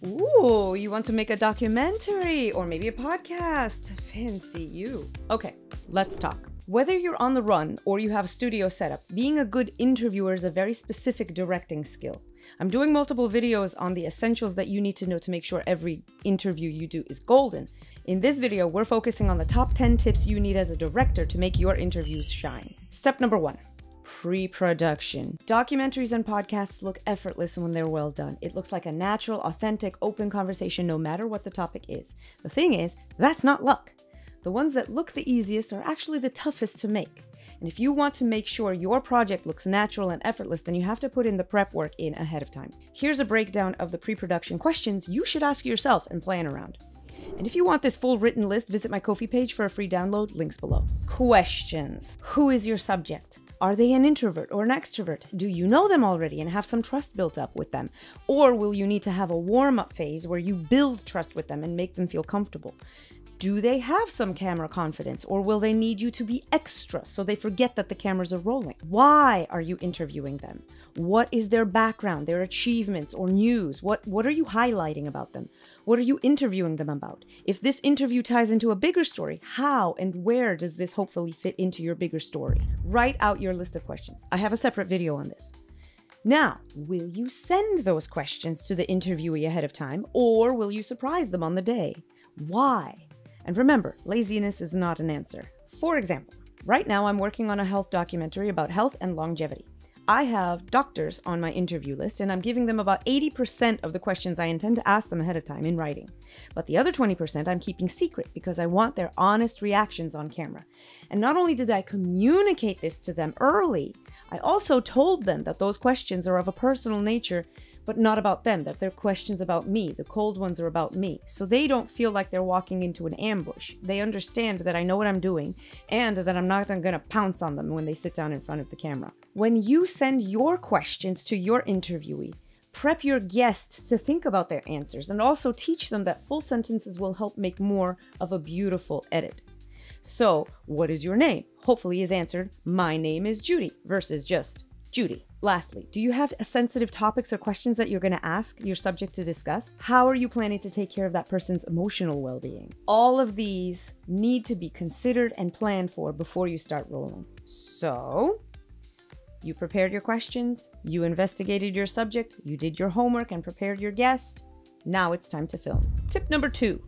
Ooh, you want to make a documentary or maybe a podcast? Fancy you. Okay, let's talk. Whether you're on the run or you have a studio setup, being a good interviewer is a very specific directing skill. I'm doing multiple videos on the essentials that you need to know to make sure every interview you do is golden. In this video, we're focusing on the top 10 tips you need as a director to make your interviews shine. Step number 1. Pre-production. Documentaries and podcasts look effortless when they're well done. It looks like a natural, authentic, open conversation no matter what the topic is. The thing is, that's not luck. The ones that look the easiest are actually the toughest to make. And if you want to make sure your project looks natural and effortless, then you have to put in the prep work in ahead of time. Here's a breakdown of the pre-production questions you should ask yourself and plan around. And if you want this full written list, visit my Ko-fi page for a free download, links below. Questions. Who is your subject? Are they an introvert or an extrovert? Do you know them already and have some trust built up with them? Or will you need to have a warm-up phase where you build trust with them and make them feel comfortable? Do they have some camera confidence, or will they need you to be extra so they forget that the cameras are rolling? Why are you interviewing them? What is their background, their achievements, or news? What are you highlighting about them? What are you interviewing them about? If this interview ties into a bigger story, how and where does this hopefully fit into your bigger story? Write out your list of questions. I have a separate video on this. Now, will you send those questions to the interviewee ahead of time, or will you surprise them on the day? Why? And remember, laziness is not an answer. For example, right now I'm working on a health documentary about health and longevity. I have doctors on my interview list, and I'm giving them about 80% of the questions I intend to ask them ahead of time in writing. But the other 20% I'm keeping secret because I want their honest reactions on camera. And not only did I communicate this to them early, I also told them that those questions are of a personal nature, but not about them, that they're questions about me. The cold ones are about me. So they don't feel like they're walking into an ambush. They understand that I know what I'm doing and that I'm not going to pounce on them when they sit down in front of the camera. When you send your questions to your interviewee, prep your guests to think about their answers and also teach them that full sentences will help make more of a beautiful edit. So, what is your name? Hopefully is answered, my name is Judy, versus just Judy. Lastly, do you have sensitive topics or questions that you're going to ask your subject to discuss? How are you planning to take care of that person's emotional well-being? All of these need to be considered and planned for before you start rolling. So, you prepared your questions, you investigated your subject, you did your homework and prepared your guest. Now it's time to film. Tip number 2,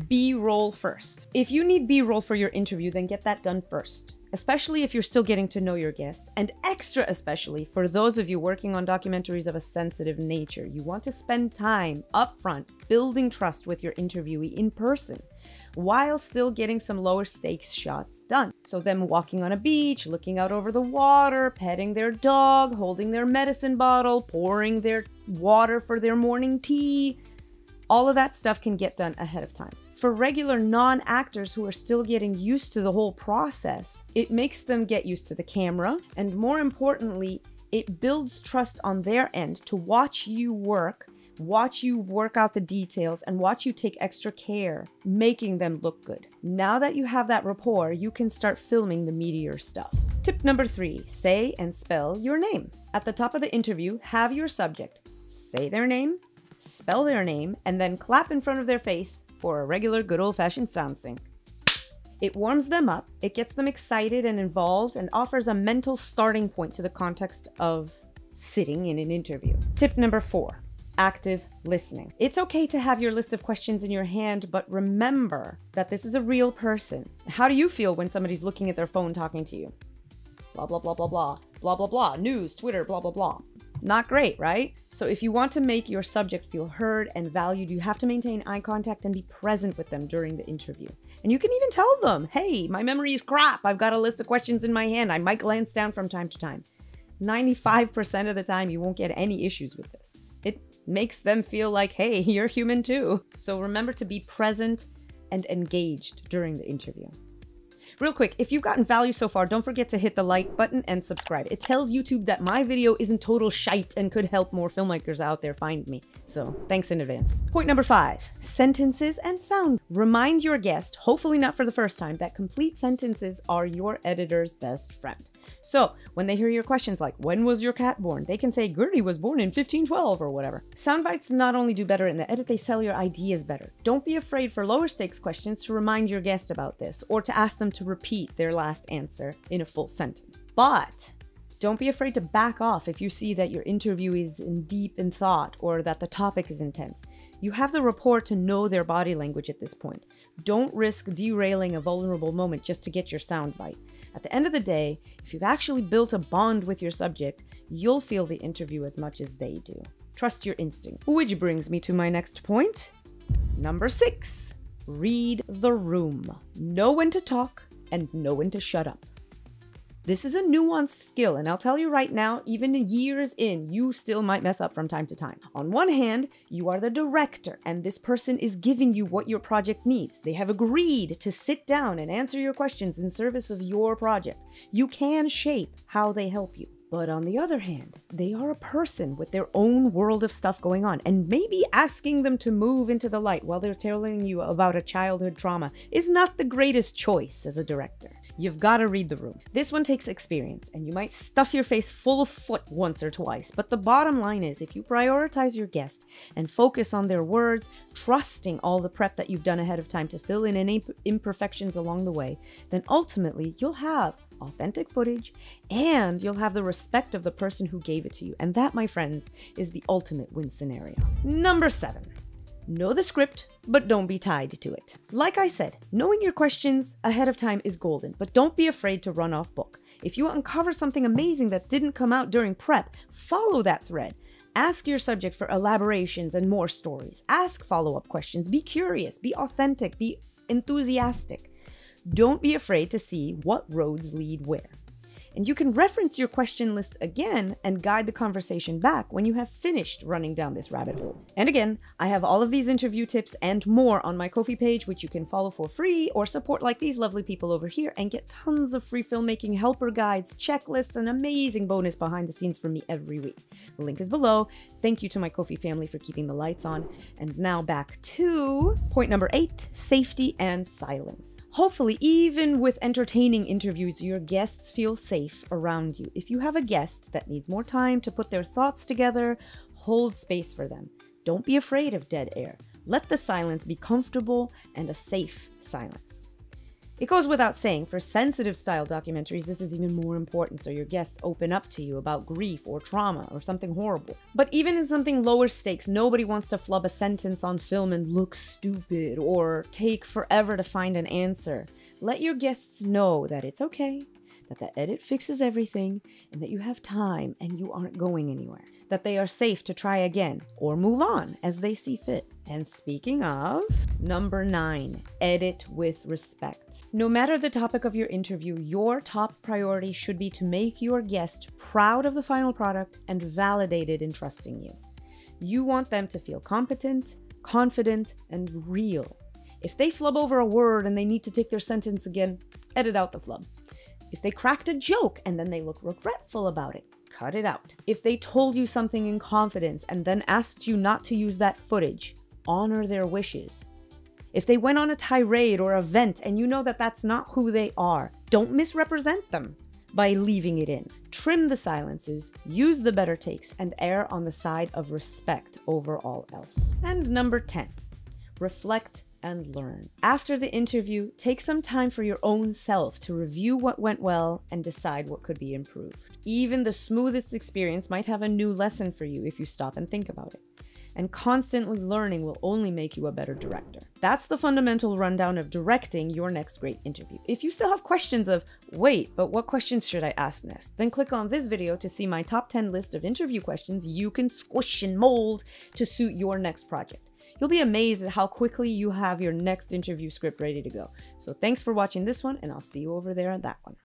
B-roll first. If you need B-roll for your interview, then get that done first. Especially if you're still getting to know your guest, and extra especially for those of you working on documentaries of a sensitive nature. You want to spend time upfront building trust with your interviewee in person, while still getting some lower stakes shots done. So them walking on a beach, looking out over the water, petting their dog, holding their medicine bottle, pouring their water for their morning tea. All of that stuff can get done ahead of time. For regular non-actors who are still getting used to the whole process, it makes them get used to the camera, and more importantly, it builds trust on their end to watch you work out the details, and watch you take extra care, making them look good. Now that you have that rapport, you can start filming the meatier stuff. Tip number 3, say and spell your name. At the top of the interview, have your subject say their name, spell their name, and then clap in front of their face for a regular good old-fashioned sound sync. It warms them up, it gets them excited and involved, and offers a mental starting point to the context of sitting in an interview. Tip number 4, active listening. It's okay to have your list of questions in your hand, but remember that this is a real person. How do you feel when somebody's looking at their phone talking to you? Blah, blah, blah, blah, blah, blah, blah, blah, news, Twitter, blah, blah, blah. Not great, right? So if you want to make your subject feel heard and valued, you have to maintain eye contact and be present with them during the interview. And you can even tell them, hey, my memory is crap. I've got a list of questions in my hand. I might glance down from time to time. 95% of the time, you won't get any issues with this. It makes them feel like, hey, you're human too. So remember to be present and engaged during the interview. Real quick, if you've gotten value so far, don't forget to hit the like button and subscribe. It tells YouTube that my video isn't total shite and could help more filmmakers out there find me. So thanks in advance. Point number 5, sentences and sound. Remind your guest, hopefully not for the first time, that complete sentences are your editor's best friend. So when they hear your questions like, when was your cat born? They can say, Gertie was born in 1512 or whatever. Soundbites not only do better in the edit, they sell your ideas better. Don't be afraid for lower stakes questions to remind your guest about this or to ask them to repeat their last answer in a full sentence. But don't be afraid to back off if you see that your interview is deep in thought or that the topic is intense. You have the rapport to know their body language at this point. Don't risk derailing a vulnerable moment just to get your soundbite. At the end of the day, if you've actually built a bond with your subject, you'll feel the interview as much as they do. Trust your instinct. Which brings me to my next point. Number 6, read the room. Know when to talk and know when to shut up. This is a nuanced skill, and I'll tell you right now, even years in, you still might mess up from time to time. On one hand, you are the director, and this person is giving you what your project needs. They have agreed to sit down and answer your questions in service of your project. You can shape how they help you. But on the other hand, they are a person with their own world of stuff going on, and maybe asking them to move into the light while they're telling you about a childhood trauma is not the greatest choice as a director. You've got to read the room. This one takes experience, and you might stuff your face full of foot once or twice, but the bottom line is if you prioritize your guest and focus on their words, trusting all the prep that you've done ahead of time to fill in any imperfections along the way, then ultimately you'll have authentic footage and you'll have the respect of the person who gave it to you. And that, my friends, is the ultimate win scenario. Number 7. Know the script, but don't be tied to it. Like I said, knowing your questions ahead of time is golden, but don't be afraid to run off book. If you uncover something amazing that didn't come out during prep, follow that thread. Ask your subject for elaborations and more stories. Ask follow-up questions. Be curious, be authentic, be enthusiastic. Don't be afraid to see what roads lead where. And you can reference your question list again and guide the conversation back when you have finished running down this rabbit hole. And again, I have all of these interview tips and more on my Ko-fi page, which you can follow for free or support like these lovely people over here and get tons of free filmmaking helper guides, checklists, and amazing bonus behind the scenes from me every week. The link is below. Thank you to my Ko-fi family for keeping the lights on. And now back to point number 8, safety and silence. Hopefully, even with entertaining interviews, your guests feel safe around you. If you have a guest that needs more time to put their thoughts together, hold space for them. Don't be afraid of dead air. Let the silence be comfortable and a safe silence. It goes without saying, for sensitive style documentaries, this is even more important so your guests open up to you about grief or trauma or something horrible. But even in something lower stakes, nobody wants to flub a sentence on film and look stupid or take forever to find an answer. Let your guests know that it's okay, that the edit fixes everything, and that you have time and you aren't going anywhere. That they are safe to try again or move on as they see fit. And speaking of, number 9, edit with respect. No matter the topic of your interview, your top priority should be to make your guest proud of the final product and validated in trusting you. You want them to feel competent, confident, and real. If they flub over a word and they need to take their sentence again, edit out the flub. If they cracked a joke and then they look regretful about it, cut it out. If they told you something in confidence and then asked you not to use that footage, honor their wishes. If they went on a tirade or a vent and you know that that's not who they are, don't misrepresent them by leaving it in. Trim the silences, use the better takes, and err on the side of respect over all else. And number 10, reflect and learn. After the interview, take some time for your own self to review what went well and decide what could be improved. Even the smoothest experience might have a new lesson for you if you stop and think about it. And constantly learning will only make you a better director. That's the fundamental rundown of directing your next great interview. If you still have questions of, wait, but what questions should I ask next? Then click on this video to see my top 10 list of interview questions you can squish and mold to suit your next project. You'll be amazed at how quickly you have your next interview script ready to go. So thanks for watching this one, and I'll see you over there on that one.